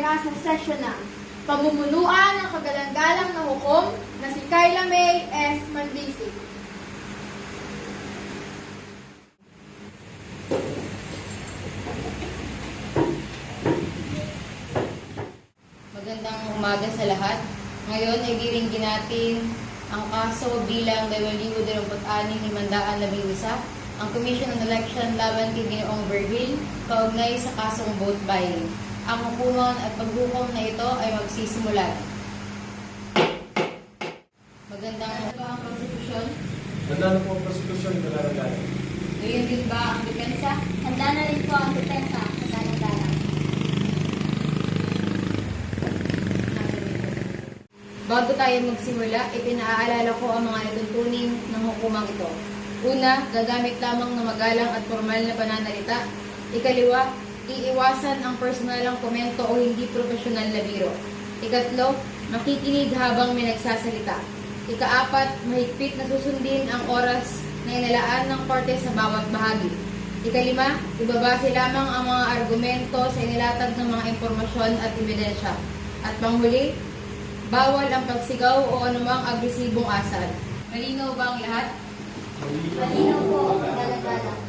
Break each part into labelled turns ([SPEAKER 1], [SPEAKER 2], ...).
[SPEAKER 1] nasa session na. Pamumunuan ng kagalang-galang na hukom na si Kyla May S. Mandisi.
[SPEAKER 2] Magandang umaga sa lahat. Ngayon ay diringgin natin ang kaso bilang 2026-511, ang Commission on Election laban kay Ginoong Vergil, kaugnay sa kasong vote buying. Ang hukuman at paghukom na ito ay magsisimula. Magandang ba ang konstitusyon?
[SPEAKER 3] Handa na po ang prosecution galang-galang.
[SPEAKER 2] Ngayon din ba ang depensa?
[SPEAKER 4] Handa na rin po ang depensa sa galang-galang.
[SPEAKER 2] Bago tayo magsimula, ipinaalala ko ang mga ituntunin ng hukumang ito. Una, gagamit lamang ng magalang at formal na pananalita. Ikaliwa, iiwasan ang personalang komento o hindi profesional na biro. Ikatlo, makikinig habang may nagsasalita. Ikaapat, mahigpit na susundin ang oras na inalaan ng korte sa bawat bahagi. Ikalima, ibabase lamang ang mga argumento sa inilatag ng mga impormasyon at ebidensya. At panghuli, bawal ang pagsigaw o anumang agresibong asal. Malinaw ba ang lahat?
[SPEAKER 4] Malinaw po ang galang-galang.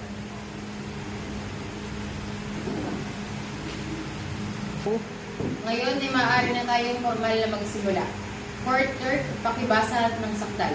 [SPEAKER 2] Ngayon ay maaari na tayong formal na magsimula. Court clerk, pakibasa ng sakdal.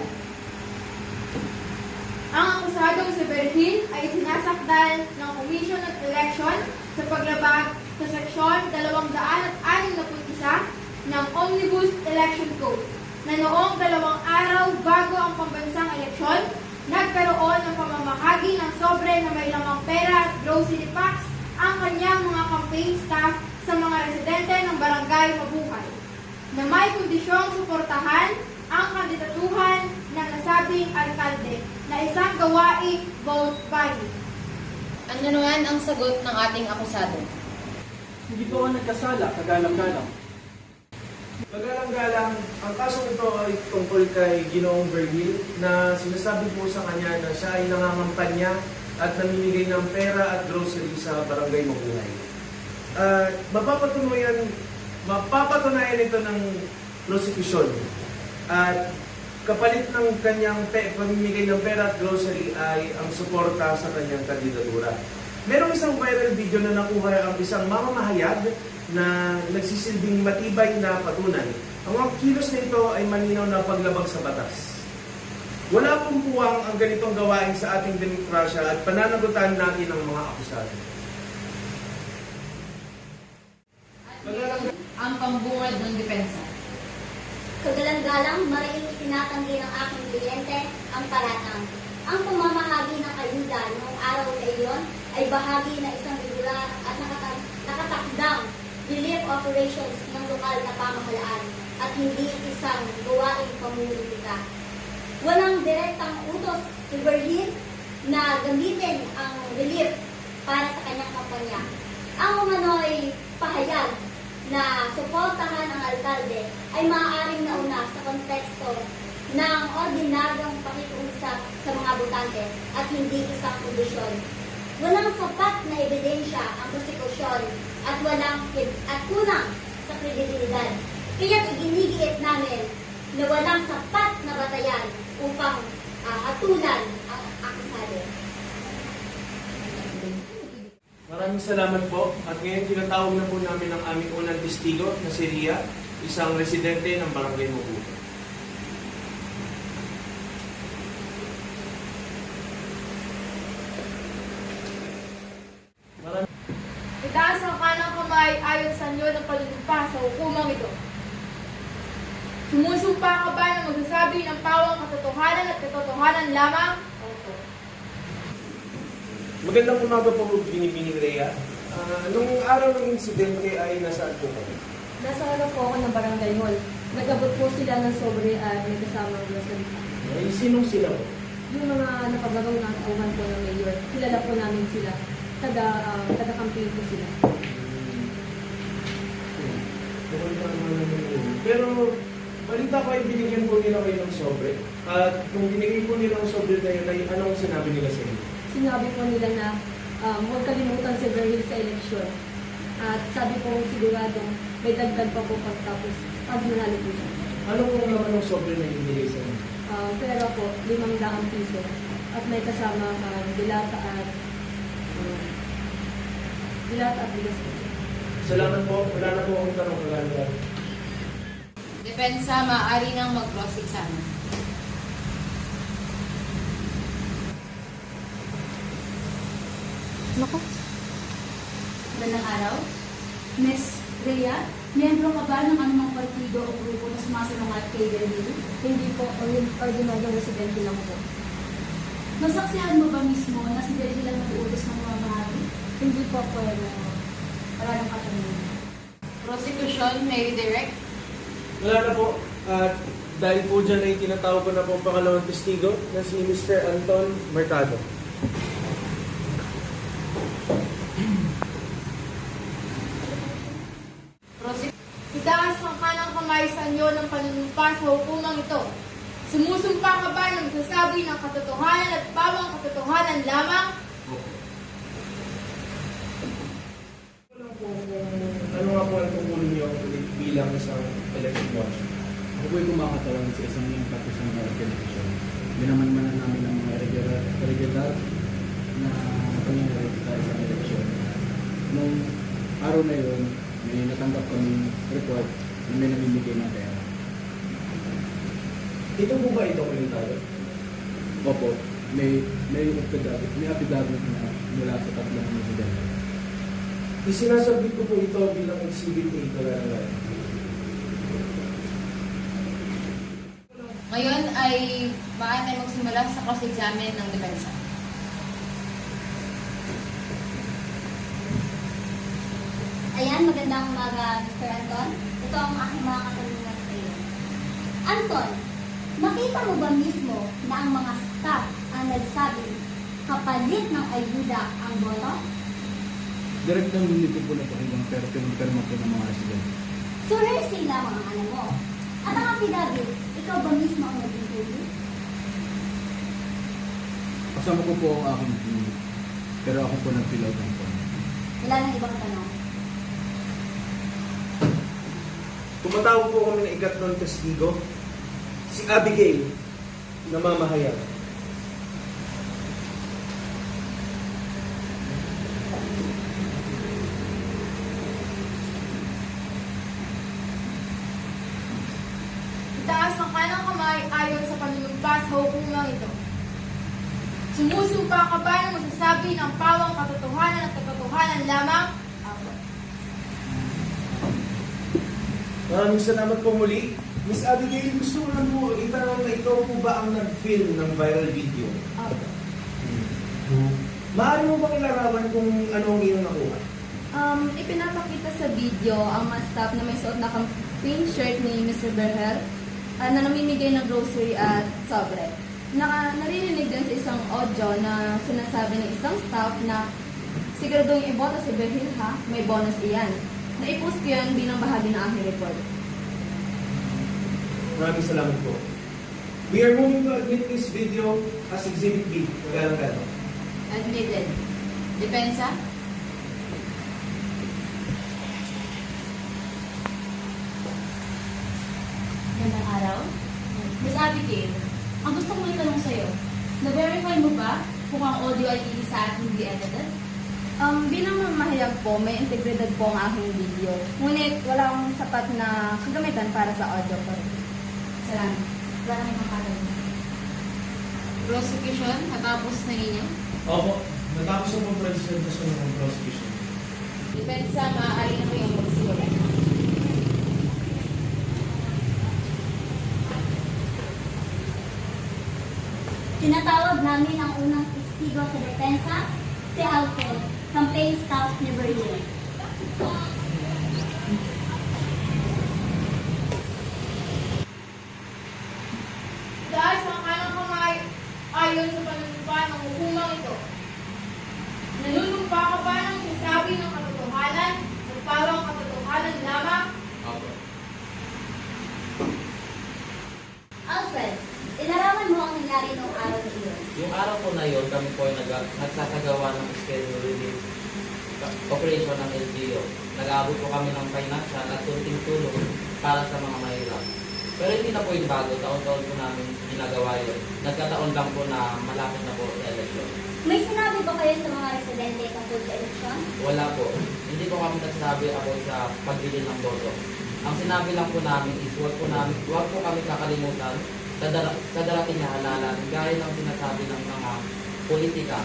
[SPEAKER 1] Ang akusadong si Vergil ay sinasakdal ng Commission on Election sa paglabag sa Seksyon 261 ng Omnibus Election Code na noong 2 araw bago ang pambansang eleksyon, nagkaroon ng pamamahagi ng sobre na may lamang pera at grocery packs ang kanyang mga campaign staff sa mga residente ng Barangay Mabuhay na may kondisyong suportahan ang kandidatuhan ng nasabing alkalde na isang gawaing vote buying.
[SPEAKER 2] Ano naman ang sagot ng ating akusado?
[SPEAKER 3] Hindi po ako nagkasala, kagalang-galang. Kagalang-galang, ang kasong ito ay tungkol kay Ginoong Vergil na sinasabi po sa kanya na siya ay nangangampanya at namimigay ng pera at grocery sa Barangay Mabuhay. Mapapatunayan ito ng prosecution at kapalit ng kanyang pamimigay ng pera at grocery ay ang suporta sa kanyang kandidatura. Merong isang viral video na nakuha ang isang mamamahayag na nagsisilbing matibay na patunay. Ang mga kilos na ito ay malinaw na paglabag sa batas. Wala pong puwang ang ganitong gawain sa ating demokrasya at pananagutan natin ang mga akusado.
[SPEAKER 2] Ang pambungad ng depensa.
[SPEAKER 4] Kagalang-galang, mariing itinatanggi ng aking kliyente ang paratang. Ang pamamahagi ng ayuda noong araw na iyon ay bahagi na isang regular at nakatakdang relief operations ng lokal na pamahalaan at hindi isang gawaing pamumulitika. Walang direktang utos si Vergil na gamitin ang relief para sa kanyang kampanya. Ang umano'y pahayag na suportahan ang alkalde ay maaaring nauna sa konteksto ng ordinaryong pakikiusap sa mga botante at hindi isang kondisyon. Walang sapat na ebidensya ang prosekusyon at kulang sa kredibilidad. Kaya't iginigiit namin na walang sapat na batayan upang hatulan ang akusado.
[SPEAKER 3] Maraming salamat po at ngayon tinatawag na po namin ang aming unang testigo na si Ria, isang residente ng Barangay Mabuhay.
[SPEAKER 1] Itaas ang kanang kamay ayon sa inyo ng palilugpa sa hukumang ito. Sumusumpa ka ba na magsasabi ng pawang katotohanan at katotohanan lamang? Opo.
[SPEAKER 3] Magandang umaga po, Binibining Rhea. Nung araw ng insidente ay nasaan po kayo?
[SPEAKER 5] Nasa harap po ako ng barangay hall. Nag-abot po sila ng sobre at may kasamang grocery.
[SPEAKER 3] Ay, sinong sila po?
[SPEAKER 5] Yung mga nakabagaw na tauhan po ng mayor, kilala po namin sila. Taga-campaign po sila.
[SPEAKER 3] Pero balita ko ay binigyan po nila kayo ng sobre. At kung binigay po nila ang sobre na yun, ay anong sinabi nila sa inyo?
[SPEAKER 5] Sinabi po nila na huwag kalimutan si Vergil sa eleksyon. At sabi ko sigurado may dagdag pa po pagtapos pag nanalo po siya.
[SPEAKER 3] Ano kung naman ang sobre na ibigay sa inyo?
[SPEAKER 5] Pera po, 500 piso. At may kasama dilata at bigas po.
[SPEAKER 3] Salamat po. Wala na po akong tanong kaganda.
[SPEAKER 2] Depensa, maaari nang mag-cross-examine.
[SPEAKER 6] Nako.
[SPEAKER 7] Magandang araw. Miss Rhea, miyembro ka ba ng anumang partido o grupo na sumasalungat kay Delvin?
[SPEAKER 5] Hindi po, ordinaryong residente lang po.
[SPEAKER 7] Nasaksihan mo ba mismo na si Delvin lang nag-uutos ng mga bahagi?
[SPEAKER 5] Hindi po po,
[SPEAKER 7] Wala nang katanungan.
[SPEAKER 2] Prosecution, may redirect.
[SPEAKER 3] Wala na po. At dahil po dyan ay tinatawag ko na po ang pangalawang testigo na si Mr. Anton Mercado.
[SPEAKER 1] Itaas ang kanang kamay sa anyo ng panunumpa sa hukumang ito. Sumusumpa ka ba ng sasabi ng katotohanan at bawang katotohanan lamang?
[SPEAKER 3] Ano nga po ang tungkulin niyo bilang isang election watcher?
[SPEAKER 8] Ako po'y kumakatawan sa isang yung tapos ng television. Binamanmanan namin ang mga regular na pangyayari sa isang eleksyon. Nung araw na yun, may natanggap kami report na may namimigay ng pera.
[SPEAKER 3] Ito po ba dokumentado?
[SPEAKER 8] Opo, may affidavit na mula sa tatlong presidente.
[SPEAKER 3] Isinasabit ko po ito bilang exhibit A kaganda.
[SPEAKER 2] Ngayon ay maaari tayo magsimula sa cross-examine ng depensa.
[SPEAKER 4] Ayan, magandang umaga, Mr. Anton. Ito ang aking mga katanungan sa iyo. Anton, nakita mo ba mismo na ang mga staff ang nagsabi kapalit ng ayuda ang boto?
[SPEAKER 8] Direct na nilito po na pakinggan pero pinagperma po ng mga residente.
[SPEAKER 4] So, hearsay lamang ang alam mo. At ang affidavit, ikaw ba mismo ang nag-interview?
[SPEAKER 8] Kasama ko po ang aking team, pero ako po nag-fill out ng form.
[SPEAKER 4] Wala nang ibang tanong.
[SPEAKER 3] Tumatawag po kami ng ikatlong testigo, si Abigail, na mamahayag.
[SPEAKER 1] Itaas ang kanang kamay ayon sa panunumpa sa hukumang ito. Sumusumpa ka ba ng masasabi ng pawang katotohanan at katotohanan lamang? Apo.
[SPEAKER 3] Maraming salamat po muli. Miss Abigail, gusto ko lang po itanong na ikaw po ba ang nag-film ng viral video?
[SPEAKER 1] Apo.
[SPEAKER 3] Maaari mo bang ilarawan kung ano ang iyong nakuha?
[SPEAKER 6] Ipinapakita sa video ang mga staff na may suot na campaign shirt ni Mr. Berhel na namimigay ng grocery at sobre. Narinig din sa isang audio na sinasabi ng isang staff na siguradong iboto si Berhel ha, may bonus iyan. Na-post ko yan bilang bahagi ng aking report.
[SPEAKER 3] Maraming salamat po. We are moving to admit this video as Exhibit B. Magalang ka.
[SPEAKER 2] Admitted. Depensa?
[SPEAKER 7] Magandang araw. Miss Abigail, ang gusto kong itanong sa'yo, na-verify mo ba kung ang audio ay iisa at hindi edited?
[SPEAKER 6] Bilang mamahayag po, may integridad po ang aking video. Ngunit wala akong sapat na kagamitan para sa audio ko.
[SPEAKER 7] Salamat. Wala nang ibang katanungan.
[SPEAKER 2] Prosecution, natapos na ninyo.
[SPEAKER 3] Opo. Natapos ang pag-presentasyon ng prosecution.
[SPEAKER 2] Depensa, maaari na kayong magsimula.
[SPEAKER 4] Tinatawag namin ang unang testigo sa depensa, si Alfred, campaign staff ni Berlin.
[SPEAKER 1] Dahil sa kanang kamay ayon sa panunumpa ng hukumang ito. Nanunumpa ka ba ng sasabi ng katotohanan at parang katotohanan lamang?
[SPEAKER 4] Alfred, ilarawan mo ang nangyari noong araw na iyon.
[SPEAKER 9] Yung araw po na yun, kami po ay nagsasagawa ng schedule release operation ng LGU. Nag-aabot po kami ng financial at kunting tulong para sa mga mahirap. Pero hindi na po yung bago, taon-taon po namin ginagawa yun. Nagkataon lang po na malapit na po sa election.
[SPEAKER 4] May sinabi ba kayo sa mga residente tungkol sa eleksyon?
[SPEAKER 9] Wala po. Hindi po kami nagsabi about sa pagbili ng boto. Ang sinabi lang po namin is huwag po kami kakalimutan sa darating na halalan gaya ng sinasabi ng mga politika.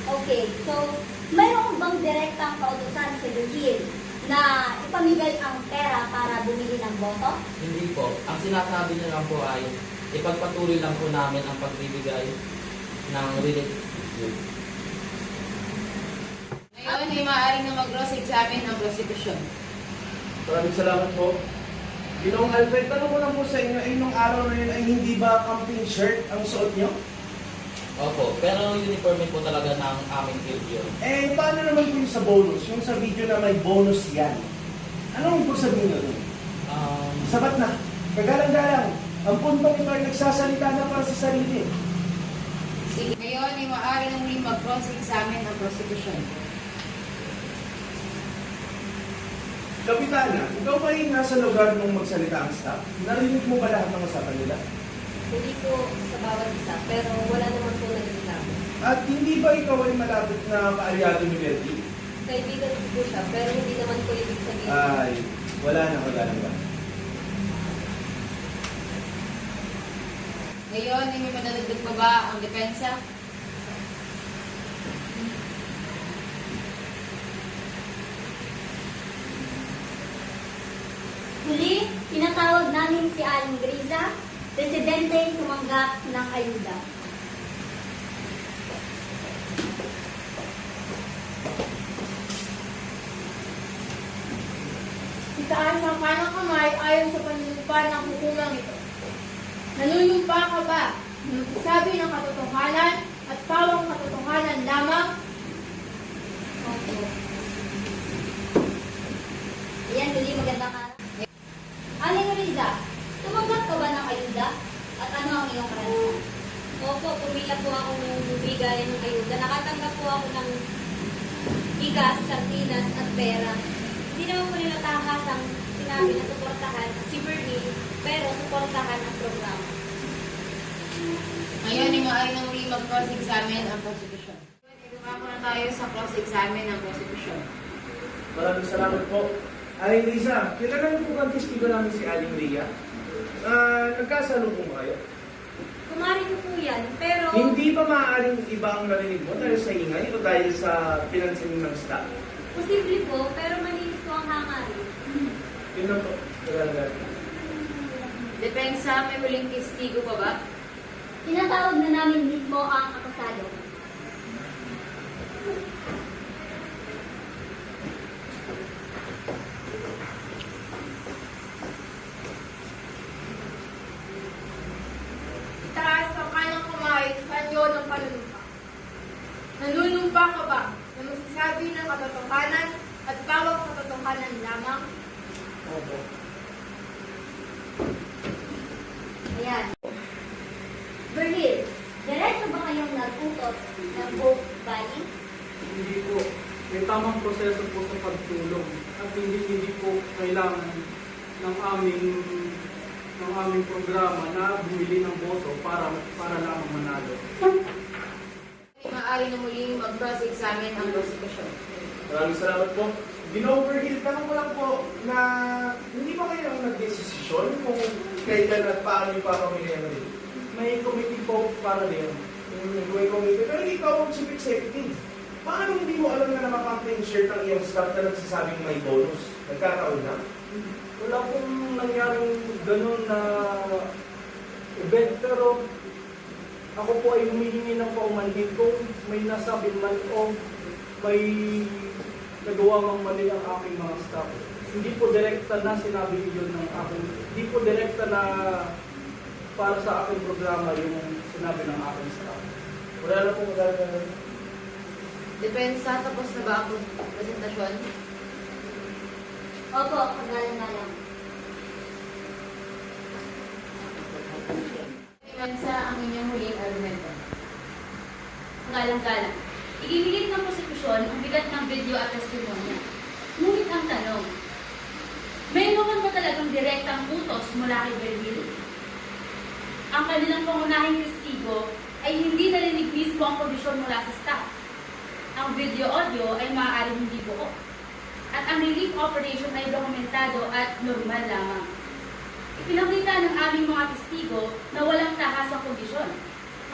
[SPEAKER 4] Okay, so mayroon bang direktang kautusan sa Virgil na ipamigay ang pera para bumili ng boto?
[SPEAKER 9] Hindi po. Ang sinasabi niya lang po ay ipagpatuloy lang po namin ang pagbibigay ng relief.
[SPEAKER 2] Ngayon ay maaaring na mag-cross-examine ang prosecution.
[SPEAKER 3] Maraming salamat po. Ginoong Alfred, tanong ko lang po sa inyo, ay nung araw na yun ay hindi ba campaign shirt ang suot nyo?
[SPEAKER 9] Opo, pero uniforme po talaga ng aming LGU.
[SPEAKER 3] Eh, paano naman po yung sa bonus? Yung sa video na may bonus yan. Anong ibig sabihin nyo? Sabat na. Kagalang-galang. Ang puntong ito ay nagsasalita na para sa sarili.
[SPEAKER 2] Sige. Ngayon ay maaaring na muling mag-cross-examine ang prosecution.
[SPEAKER 3] Kapitana, ikaw ba ay nasa lugar nung magsalita ang staff? Narinig mo ba lahat ng usapan nila?
[SPEAKER 6] Hindi po sa bawat isa, pero wala naman po nagreklamo.
[SPEAKER 3] At hindi ba ikaw ay malapit na kaalyado ni Bertie?
[SPEAKER 6] Kaibigan ko po siya, pero hindi naman po ibig sabihin.
[SPEAKER 3] Ay, wala na kagalang-galang.
[SPEAKER 2] Ngayon ay may madadagdag pa ba ang depensa?
[SPEAKER 4] Huli, tinatawag namin si Aling Griza, residente tumanggap ng ayuda.
[SPEAKER 1] Itaas ang kanang kamay ayon sa panunumpa ng hukumang ito. Nanunumpa ka ba na magsasabi ng katotohanan at pawang katotohanan lamang?
[SPEAKER 4] Opo. Ayan, huli, magandang araw. Aling Griza, tumanggap ka ba ng ayuda? At ano ang iyong karanasan?
[SPEAKER 6] Opo, pumila po ako ng bibigay ng ayuda. Nakatanggap po ako ng bigas, sardinas at pera. Hindi naman po nila tahasang sinabi na suportahan si Bernie, pero suportahan ang programa.
[SPEAKER 2] Ngayon ay maaaring na muling mag-cross-examine ang prosecution. Ngayon ay dumako na tayo sa cross-examine ng prosecution.
[SPEAKER 3] Maraming salamat po. Aling Liza, kilala niyo po ba ang testigo namin si Aling Ria? Nagkasalubong kayo?
[SPEAKER 6] Kumari ko po yan, pero
[SPEAKER 3] Hindi ba maaaring iba ang narinig mo dahil sa ingay o dahil sa pinansin ng staff?
[SPEAKER 6] posible po, pero malinis po ang hangarin.
[SPEAKER 3] Yun lang po. Kagalang-galang.
[SPEAKER 2] Depensa, may huling testigo pa ba?
[SPEAKER 4] Tinatawag na namin mismo ang akusado.
[SPEAKER 1] Itaas ang kanang kamay sa anyo ng panunumpa. Nanunumpa ka ba na magsasabi ng katotohanan at pawang katotohanan lamang?
[SPEAKER 3] Opo.
[SPEAKER 4] Ayan. Berlin, diretso ba kayong nag-utos ng vote buying?
[SPEAKER 8] Hindi po. May tamang proseso po sa pagtulong at hindi po kailangan ng aming programa na bumili ng boto para lamang manalo.
[SPEAKER 2] Ay maaaring na muling mag-cross-examine ang prosecution.
[SPEAKER 3] Maraming salamat po. Gino-overhill, tanong ko lang po na hindi ba kayo ang nag-desisyon kung kailan at paano yung papamili ng rin?
[SPEAKER 8] May committee po para din.
[SPEAKER 3] May committee. Pero ikaw ang chief executive. Paano hindi mo alam na naka-campaign shirt ang iyong staff na nagsasabing may bonus? Nagkataon na?
[SPEAKER 8] Wala pong nangyaring ganun na event, pero ako po ay humihingi ng paumanhin kung may nasabi man o may nagawa mang mali ang aking mga staff. Hindi po direkta na sinabi yun ng aking, hindi po direkta na para sa aking programa yung sinabi ng aking staff.
[SPEAKER 3] Wala na po magagawa.
[SPEAKER 2] Depensa, tapos na ba ang presentasyon?
[SPEAKER 4] Opo, kagalang-galang.
[SPEAKER 2] Depensa, ang inyong huling argumento.
[SPEAKER 6] Galang-galang.
[SPEAKER 7] Iginilit ng prosekusyon ang bigat ng video at testimonya. Ngunit ang tanong, mayroon ba talagang direktang utos mula kay Berhil? Ang kanilang pangunahing testigo ay hindi narinig mismo ang kondisyon mula sa staff. Ang video-audio ay maaaring hindi buo. At ang relief operation ay dokumentado at normal lamang. Ipinakita ng aming mga testigo na walang tahasang kondisyon.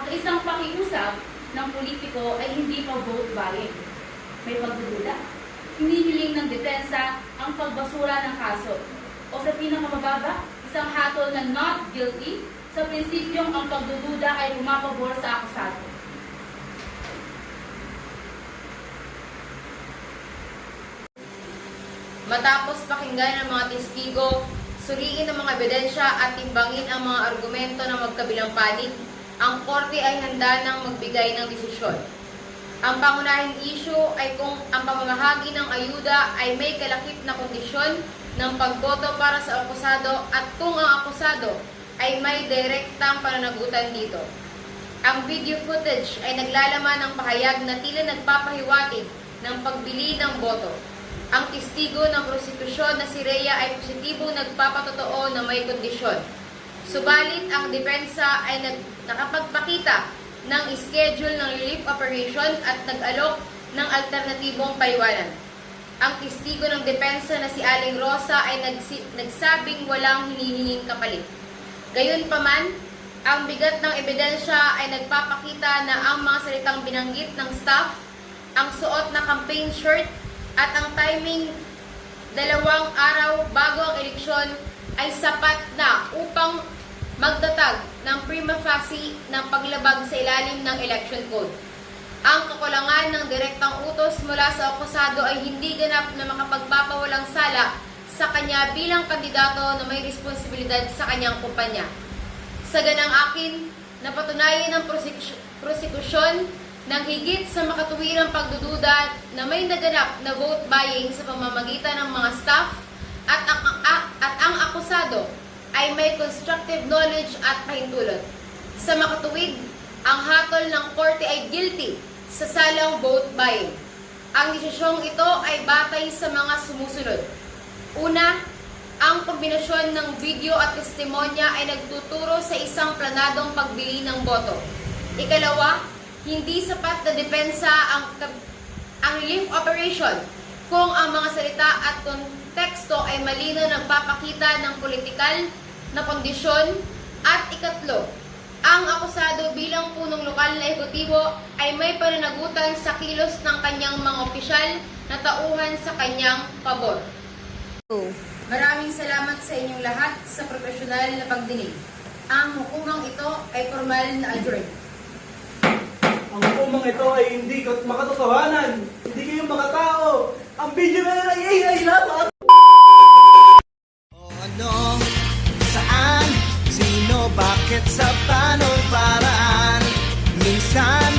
[SPEAKER 7] Ang isang pakiusap ng politiko ay hindi pa vote buying. May pagdududa. Hinihiling ng depensa ang pagbasura ng kaso. O sa pinakamababa, isang hatol na not guilty sa prinsipyong ang pagdududa ay pumapabor sa akusado.
[SPEAKER 2] Matapos pakinggan ng mga testigo, suriin ang mga ebidensya at timbangin ang mga argumento ng magkabilang panig, ang korte ay handa nang magbigay ng desisyon. Ang pangunahing issue ay kung ang pamamahagi ng ayuda ay may kalakip na kondisyon ng pagboto para sa akusado at kung ang akusado ay may direktang pananagutan dito. Ang video footage ay naglalaman ng pahayag na tila nagpapahiwatig ng pagbili ng boto. Ang testigo ng prosekusyon na si Rhea ay positibong nagpapatotoo na may kondisyon. Subalit ang depensa ay nakapagpakita ng schedule ng relief operation at nag-alok ng alternatibong paliwanag. Ang testigo ng depensa na si Aling Rosa ay nagsabing walang hinihinging kapalit. Gayunpaman, ang bigat ng ebidensya ay nagpapakita na ang mga salitang binanggit ng staff, ang suot na campaign shirt, at ang timing 2 araw bago ang eleksyon ay sapat na upang magtatag ng prima facie ng paglabag sa ilalim ng election code. Ang kakulangan ng direktang utos mula sa akusado ay hindi ganap na makapagpapawalang sala sa kanya bilang kandidato na may responsibilidad sa kanyang kumpanya. Sa ganang akin, napatunayan ng prosekusyon ng higit sa makatuwirang pagdududa na may naganap na vote buying sa pamamagitan ng mga staff at ang akusado ay may constructive knowledge at pahintulot. Sa makatuwid, ang hatol ng korte ay guilty sa salang vote buying. Ang desisyong ito ay batay sa mga sumusunod. Una, ang kombinasyon ng video at testimonya ay nagtuturo sa isang planadong pagbili ng boto. Ikalawa, hindi sapat na depensa ang relief operation kung ang mga salita at konteksto ay malinaw nagpapakita ng politikal na kondisyon. At ikatlo, ang akusado bilang punong lokal na ehekutibo ay may pananagutan sa kilos ng kanyang mga opisyal na tauhan sa kanyang pabor. Maraming salamat sa inyong lahat sa profesional na pagdinig. Ang hukumang ito ay formal na adjourned.
[SPEAKER 10] Ang hukumang ito ay hindi makatotohanan. Hindi kayo makatao. Ang video na lang ay AI lamang.
[SPEAKER 11] Ano, saan, sino, bakit, sa paano'y paraan. Minsan,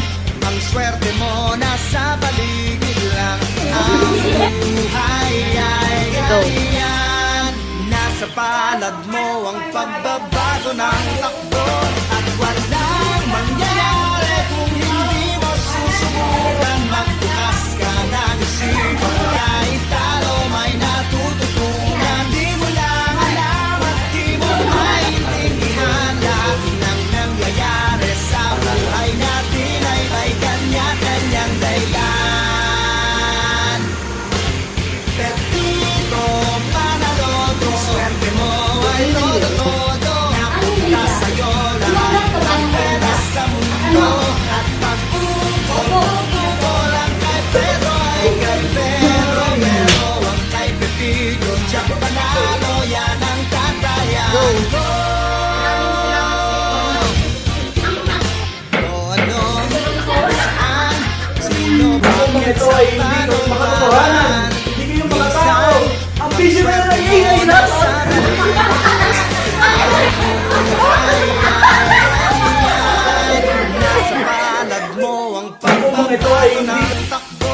[SPEAKER 11] ang swerte mo nasa paligid lang. Ang buhay ay ganyan. Nasa palad mo ang pagbabago ng takbo. At walang mangyayari kung hindi mo susubukan. Magbukas ka ng isipan, kahit talo may natututunan. Di mo lang alam at di mo maintindihan. Lahat ng nangyayari sa buhay natin ay may kanya-kanyang dahilan. Perdido, panalo, kung swerte mo ay todo-todo. Napunta sa'yo lahat ang pera sa mundo. At pag-upo lang kay Pedro ay kay Pedro. Pero ang kay Pepito, tiyak panalo, yan ang tatayan ko. Ano, saan, sino,
[SPEAKER 10] Ang hukumang ito ay hindi makatotohanan. Hindi kayo makatao. Ang video na lang ay AI lamang.
[SPEAKER 11] nasa palad mo ang
[SPEAKER 10] Ang hukumang ito ay
[SPEAKER 11] pagbabago
[SPEAKER 10] hindi
[SPEAKER 11] ng takbo.